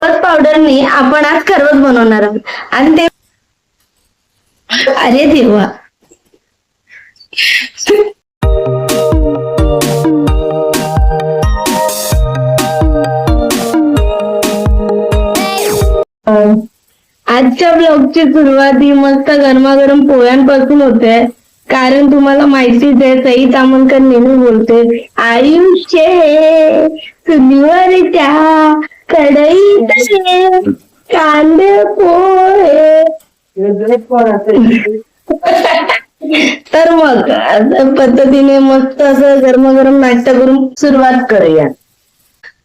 पावडरने आपण आज खरवस बनवणार आहोत आणि ते अरे देवा. आजच्या ब्लॉगची सुरुवात ही मस्त गरमागरम पोह्यांपासून होते. कारण तुम्हाला माहितीच आहे, सई तामणकर नेहमी बोलते, आयुष्य हे चुलीवरच्या कढईत कांदे पोहे. तर मग अशा पद्धतीने मस्त असं गरमागरम नाश्ता करून सुरुवात करूया.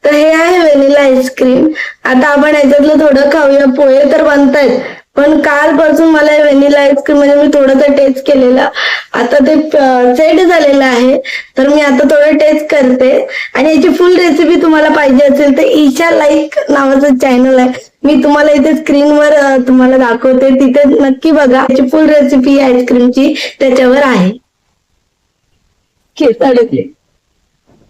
तर हे आहे व्हॅनिला आईस्क्रीम. आता आपण याच्यातलं थोडं खाऊया. पोहे तर बनतायत, पण कालपासून मला व्हॅनिला आईस्क्रीम म्हणजे मी थोडंसं टेस्ट केलेलं, आता ते सेट झालेलं आहे. तर मी आता थोडं टेस्ट करते आणि याची फुल रेसिपी तुम्हाला पाहिजे असेल तर ईशा लाईक नावाचं चॅनल आहे, मी तुम्हाला इथे स्क्रीनवर तुम्हाला दाखवते, तिथे नक्की बघा. याची फुल रेसिपी आईस्क्रीमची त्याच्यावर आहे.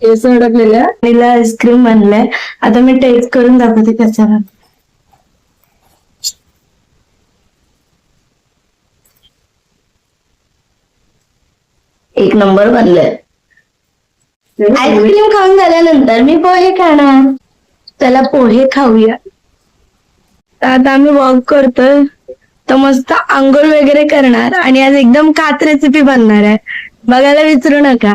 केस अडकलेल्या व्हॅनिला आईस्क्रीम बनलाय. आता मी टेस्ट करून दाखवते कसा. एक नंबर बनलंय. आईस्क्रीम खाऊन झाल्यानंतर मी पोहे खाणार. चला पोहे खाऊया. आता आम्ही वॉक करतोय, तर मस्त आंघोळ वगैरे करणार आणि आज एकदम खास रेसिपी बनणार आहे, बघायला विसरू नका.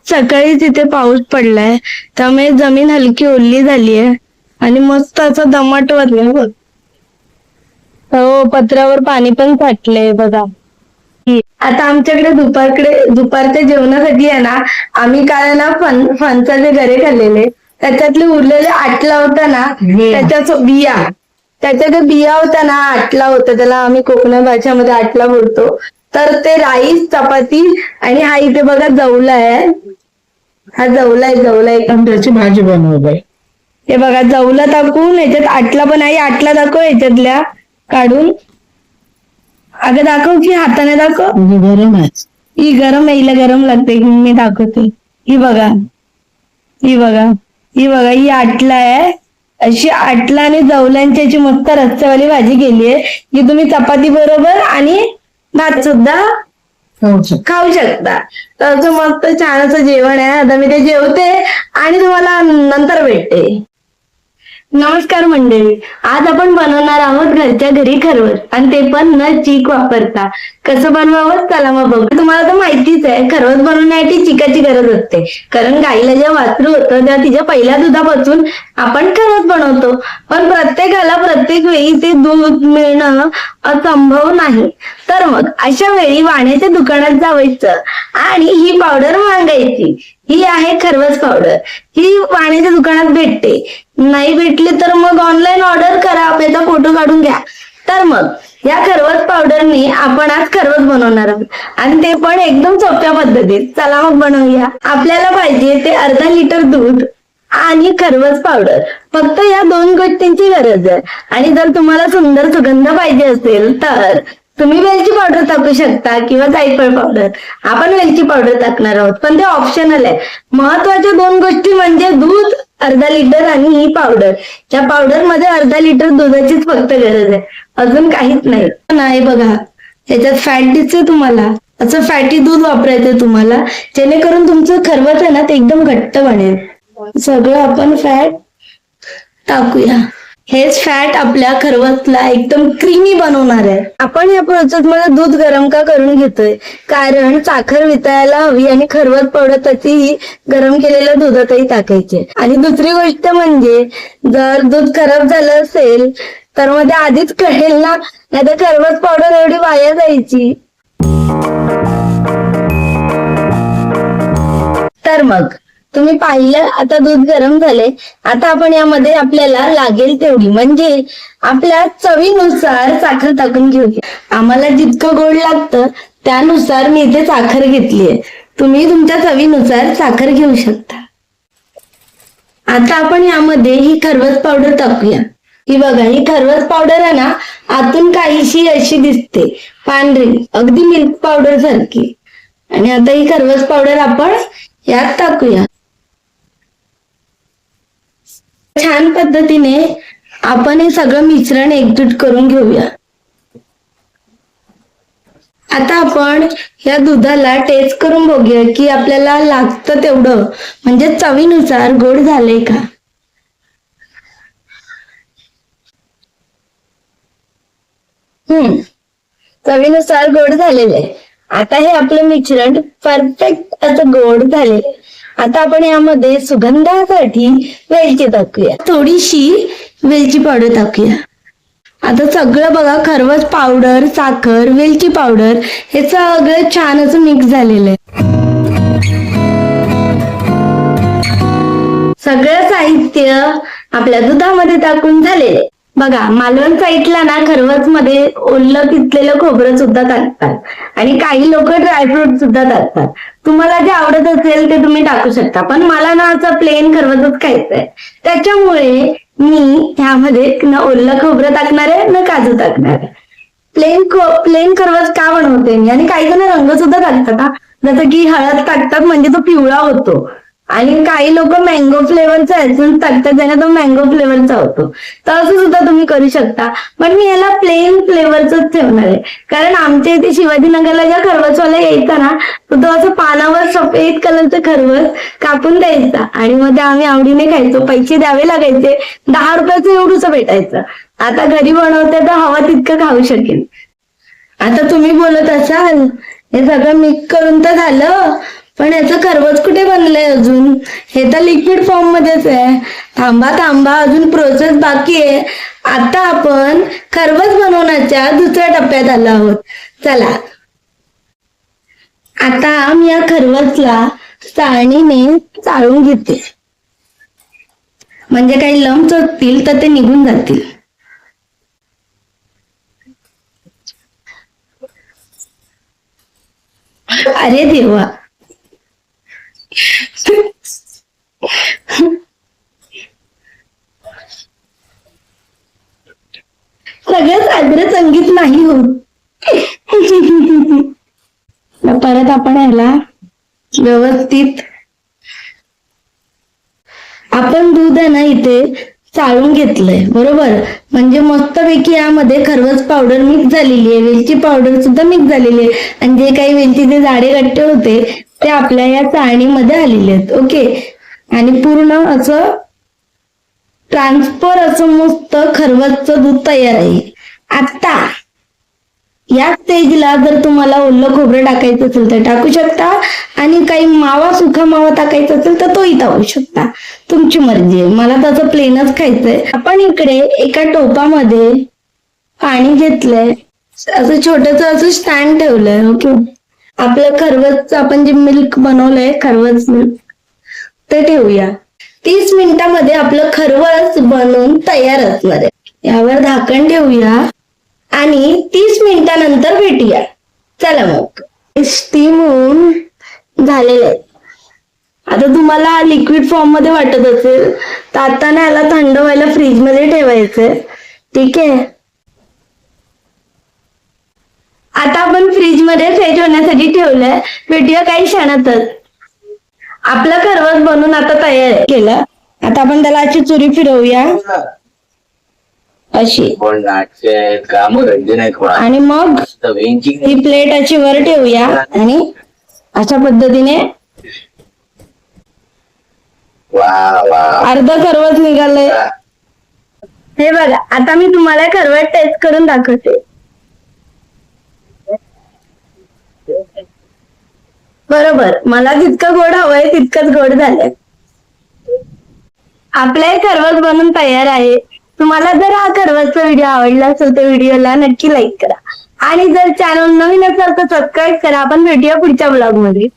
सकाळी तिथे पाऊस पडलाय, त्यामुळे जमीन हलकी ओली झालीये आणि मस्त असं दमट वाटलंय बघ. हो, पत्र्यावर पाणी पण साठलंय बघा. आता आमच्याकडे दुपारच्या जेवणासाठी आहे ना, आम्ही काय ना फणसाचे गरे खाल्लेले, त्याच्यातले उरलेले आटला होता ना, त्याच्या बिया होत्या ना, आटला होता, त्याला आम्ही कोकणी भाषेमध्ये आटला बोलतो. तर ते राईस, चपाती आणि हा इथे बघा जवला आहे. हा जवला त्याची भाजी बनवली. हे बघा जवला टाकून याच्यात आटला पण आहे. आटला दाखव याच्यातल्या काढून. अगं दाखव की, हाताने दाखव. गरम आहे ही, गरम आहे, हिला गरम लागते. मी दाखवते. ही बघा ही आटला आहे. अशी आटला आणि जवल्यांची मस्त रस्स्यावाली भाजी केली आहे. ही तुम्ही चपाती बरोबर आणि भात सुद्धा खाऊ शकता. तर असं मस्त छान असं जेवण आहे. आता मी ते जेवते आणि तुम्हाला नंतर भेटते. नमस्कार मंडळी, आज आपण बनवणार आहोत घरच्या घरी खरवस, आणि ते पण न चीक वापरता. कसं बनवावं चला मग बघू. तुम्हाला तर माहितीच आहे, खरवस बनवण्यासाठी चिकाची गरज असते. कारण गाईला जेव्हा वासरू होतं तेव्हा तिच्या पहिल्या दुधापासून आपण खरवस बनवतो. पण प्रत्येकाला प्रत्येक वेळी ते दूध मिळणं असंभव नाही. तर मग अशा वेळी वाण्याच्या दुकानात जायचं आणि ही पावडर मागायची. ही आहे खरवस पावडर. ही वाण्याच्या दुकानात भेटते. नाही भेटली तर मग ऑनलाईन ऑर्डर करा, त्याचा फोटो काढून घ्या. तर मग या खरवस पावडरने आपण आज खरवस बनवणार आहोत, आणि ते पण एकदम सोप्या पद्धतीत. चला मग बनवूया. आपल्याला पाहिजे ते अर्धा लिटर दूध आणि खरवस पावडर, फक्त या दोन गोष्टींची गरज आहे. आणि जर तुम्हाला सुंदर सुगंध पाहिजे असेल तर तुम्ही वेलची पावडर टाकू शकता किंवा जायफळ पावडर. आपण वेलची पावडर टाकणार आहोत, पण ते ऑप्शनल आहे. महत्वाच्या दोन गोष्टी म्हणजे दूध अर्धा लिटर आणि ही पावडर. या पावडर मध्ये अर्धा लिटर दुधाचीच फक्त गरज आहे, अजून काहीच नाही. बघा याच्यात फॅट दिसते तुम्हाला, असं फॅटी दूध वापरायचं तुम्हाला, जेणेकरून तुमचं खरवस आहे ना ते एकदम घट्ट बनेल. सगळं आपण फॅट टाकूया. हेच फॅट आपल्या खरवसला एकदम क्रीमी बनवणार आहे. आपण या प्रोसेस मध्ये दूध गरम का करून घेतोय, कारण साखर वितळायला हवी आणि खरवस पावडर तशीही गरम केलेल्या दुधातही टाकायचे. आणि दुसरी गोष्ट म्हणजे जर दूध खराब झालं असेल तर मग ते आधीच कळेल ना, नाही तर खरवस पावडर एवढी वाया जायची. तर मग तुम्ही पाहिलं, आता दूध गरम झाले. आता आपण यामध्ये आपल्याला लागेल तेवढी म्हणजे आपल्या चवीनुसार साखर टाकून घेऊया. आम्हाला जितकं गोड लागतं त्यानुसार मी इथे साखर घेतलीये. तुम्ही तुमच्या चवीनुसार साखर घेऊ शकता. आता आपण यामध्ये ही खरवस पावडर टाकूया. ही बघा, ही खरवस पावडर आहे ना, आतून काहीशी अशी दिसते, पांढरी, अगदी मिल्क पावडर सारखी. आणि आता ही खरवस पावडर आपण यात टाकूया. छान पद्धतीने आपण हे सगळं मिश्रण एकजूट करून घेऊया. आता आपण या दुधाला टेस्ट करून बघूया की आपल्याला लागतं तेवढं म्हणजे चवीनुसार गोड झालंय का. चवीनुसार गोड झालेलं आहे. आता हे आपलं मिश्रण परफेक्ट असं गोड झालेलं आहे. आता आपण यामध्ये सुगंधासाठी वेलची टाकूया, थोडीशी वेलची पावडर टाकूया. आता सगळं बघा, खरवस पावडर, साखर, वेलची पावडर हे सगळं छान असं मिक्स झालेलं आहे. सगळं साहित्य आपल्या दुधामध्ये टाकून झालेलं आहे. बघा, मालवण साईडला ना खरवस मध्ये ओलं किसलेलं खोबरं सुद्धा टाकतात आणि काही लोक ड्रायफ्रूट सुद्धा टाकतात. तुम्हाला जे आवडत असेल ते तुम्ही टाकू शकता, पण मला ना असं प्लेन खरवसच खायचंय, त्याच्यामुळे मी ह्यामध्ये न ओलं खोबरं टाकणार आहे न काजू टाकणार आहे. प्लेन खरवस का बनवते मी. आणि काही जण रंग सुद्धा टाकतात हा, जसं की हळद टाकतात म्हणजे तो पिवळा होतो, आणि काही लोक मँगो फ्लेवरचा एसेन्स टाकतात ज्याने तो मँगो फ्लेवरचा होतो. तर असं सुद्धा तुम्ही करू शकता, पण मी याला प्लेन फ्लेवरच ठेवणार आहे. कारण आमच्या इथे शिवाजीनगरला ज्या खरवसवाला यायचा ना, तर तो असं पानावर सफेद कलरचं खरवस कापून द्यायचा आणि मग ते आम्ही आवडीने खायचो. पैसे द्यावे लागायचे, 10 रुपयाचं एवढूच भेटायचं. आता घरी बनवते तर हवं तितकं खाऊ शकेल. आता तुम्ही बोलत असाल हे सगळं मिक्स करून तर झालं, पण याचं खरवस कुठे बनलंय अजून. हे तर लिक्विड फॉर्म मध्येच आहे. थांबा, अजून प्रोसेस बाकी आहे. आता आपण खरवस बनवण्याच्या दुसऱ्या टप्प्यात आलो आहोत. चला, आता मी या खरवसला चाळणीने चाळून घेते, म्हणजे काही लम्स असतील तर ते निघून जातील. अरे देवा, सगळं साजरं संगीत नाही होत. परत आपण याला व्यवस्थित, आपण दूध आहे ना इथे चाळून घेतलंय बरोबर, म्हणजे मस्तपैकी यामध्ये खरवस पावडर मिक्स झालेली आहे, वेलची पावडर सुद्धा मिक्स झालेली आहे, आणि जे काही वेलचीचे जाडे गट्टे होते ते आपल्या या चाळणीमध्ये आलेले आहेत. ओके, आणि पूर्ण असं ट्रान्सफर असं मस्त खरवसचं दूध तयार आहे. आता या स्टेजला जर तुम्हाला ओलं खोबरं टाकायचं असेल तर टाकू शकता, आणि काही मावा, सुका मावा टाकायचा असेल तर तोही टाकू शकता, तुमची मर्जी आहे. मला तसं प्लेनच खायचंय. आपण इकडे एका टोपामध्ये पाणी घेतलंय, असं छोटस असं स्टँड ठेवलंय. ओके, आपलं खरवसचं आपण जे मिल्क बनवलंय, खरवस मिल्क, ते ठेवूया. 30 मिनिटांमध्ये आपलं खरवस बनवून तयार असणार आहे. यावर झाकण ठेवूया आणि 30 मिनिटांनंतर भेटूया. चला मग, स्टीम होऊन झालेलं आहे. आता तुम्हाला लिक्विड फॉर्म मध्ये वाटत असेल तर आता ना याला थंड व्हायला फ्रीज मध्ये ठेवायचंय. ठीक आहे, आता आपण फ्रीज मध्ये फ्रेश होण्यासाठी ठेवलंय. भेटूया काही क्षणातच. आपलं खरवस बनवून आता तयार केलं. आता आपण त्याला अशी चुरी फिरवूया अशी, आणि मग ही प्लेट अशी वर ठेवूया आणि अशा पद्धतीने अर्ध खरवस निघालंय. हे बघा, आता मी तुम्हाला खरवस टेस्ट करून दाखवते. बरोबर, मला जितकं गोड हवंय तितकंच गोड झालंय. आपलाही खरवस बनून तयार आहे. तुम्हाला जर हा खरवसचा व्हिडिओ आवडला असेल तर व्हिडिओला नक्की लाईक करा, आणि जर चॅनल नवीन असेल तर सबस्क्राईब करा. आपण भेटूया पुढच्या ब्लॉग मध्ये.